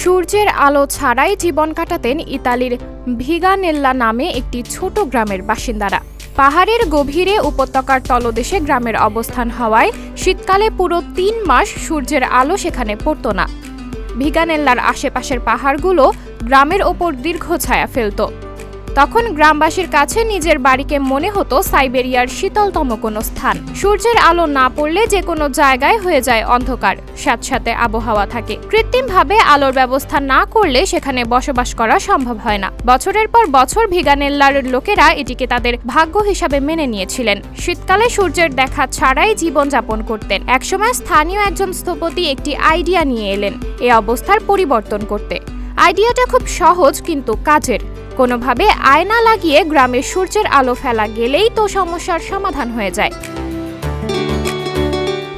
সূর্যের আলো ছাড়াই জীবন কাটাতেন ইতালির ভিগানেল্লা নামে একটি ছোট গ্রামের বাসিন্দারা। পাহাড়ের গভীরে উপত্যকার তলদেশে গ্রামের অবস্থান হওয়ায় শীতকালে পুরো ৩ মাস সূর্যের আলো সেখানে পড়ত না। ভিগানেল্লার আশেপাশের পাহাড়গুলো গ্রামের ওপর দীর্ঘ ছায়া ফেলত। তখন গ্রামবাসীর কাছে নিজের বাড়িকে মনে হতো সাইবেরিয়ার শীতলতম কোনো স্থান। সূর্যের আলো না পড়লে যে কোনো জায়গায় হয়ে যায় অন্ধকার, স্যাঁতস্যাঁতে আবহাওয়া থাকে। কৃত্রিমভাবে আলোর ব্যবস্থা না করলে সেখানে বসবাস করা সম্ভব হয় না। বছরের পর বছর ভিগানেল্লার লোকেরা এটিকে তাদের ভাগ্য হিসাবে মেনে নিয়েছিলেন। শীতকালে সূর্যের দেখা ছাড়াই জীবনযাপন করতেন। একসময় স্থানীয় একজন স্থপতি একটি আইডিয়া নিয়ে এলেন এই অবস্থার পরিবর্তন করতে। আইডিয়াটা খুব সহজ কিন্তু কাজের। কোনোভাবে আয়না লাগিয়ে গ্রামে সূর্যের আলো ফেলা গেলেই তো সমস্যার সমাধান হয়ে যায়।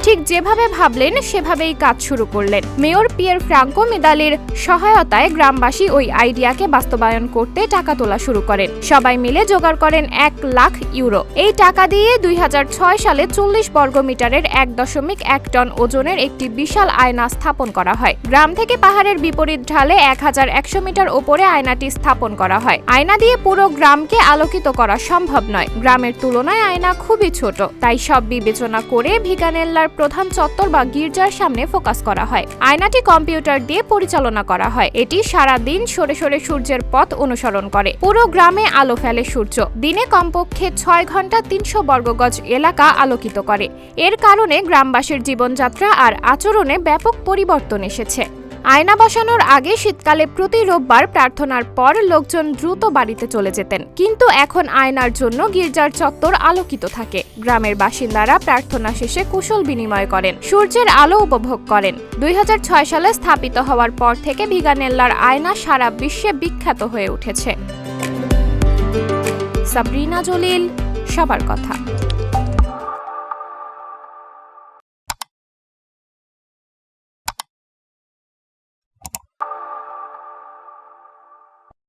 ঠিক যেভাবে ভাবলেন সেভাবেই কাজ শুরু করলেন। মেয়র পিয়ের ফ্রাঙ্কো মিদালির সহায়তায় গ্রামবাসী ওই আইডিয়াকে বাস্তবায়ন করতে টাকা তোলা শুরু করেন। সবাই মিলে জোগাড় করেন ১ লাখ ইউরো। এই টাকা দিয়ে ২০০৬ সালে ৪০ বর্গমিটারের ১.১ টন ওজনের একটি বিশাল আয়না স্থাপন করা হয়। গ্রাম থেকে পাহাড়ের বিপরীত ঢালে ১১০০ মিটার ওপরে আয়নাটি স্থাপন করা হয়। আয়না দিয়ে পুরো গ্রামকে আলোকিত করা সম্ভব নয়। গ্রামের তুলনায় আয়না খুবই ছোট, তাই সব বিবেচনা করে ভিগানেল্লার প্রধান চত্বর বা গির্জার সামনে ফোকাস করা হয়। আয়নাটি কম্পিউটার দিয়ে পরিচালনা করা হয়। এটি সারা দিন সরে সরে সূর্যের পথ অনুসরণ করে। পুরো গ্রামে আলো ফেলে সূর্য। দিনে কমপক্ষে ৬ ঘন্টা ৩০০ বর্গগজ এলাকা আলোকিত করে। এর কারণে গ্রামবাসীর জীবনযাত্রা আর আচরণে ব্যাপক পরিবর্তন এসেছে। আয়না বসানোর আগে শীতকালে প্রতি রোববার প্রার্থনার পর লোকজন দ্রুত বাড়িতে চলে যেতেন। কিন্তু এখন আয়নার জন্য গির্জার চত্বর আলোকিত থাকে। গ্রামের বাসিন্দারা প্রার্থনা শেষে কুশল বিনিময় করেন, সূর্যের আলো উপভোগ করেন। ২০০৬ সালে স্থাপিত হওয়ার পর থেকে ভিগানেল্লার আয়না সারা বিশ্বে বিখ্যাত হয়ে উঠেছে। সাবরিনা জলিল, সবার কথা।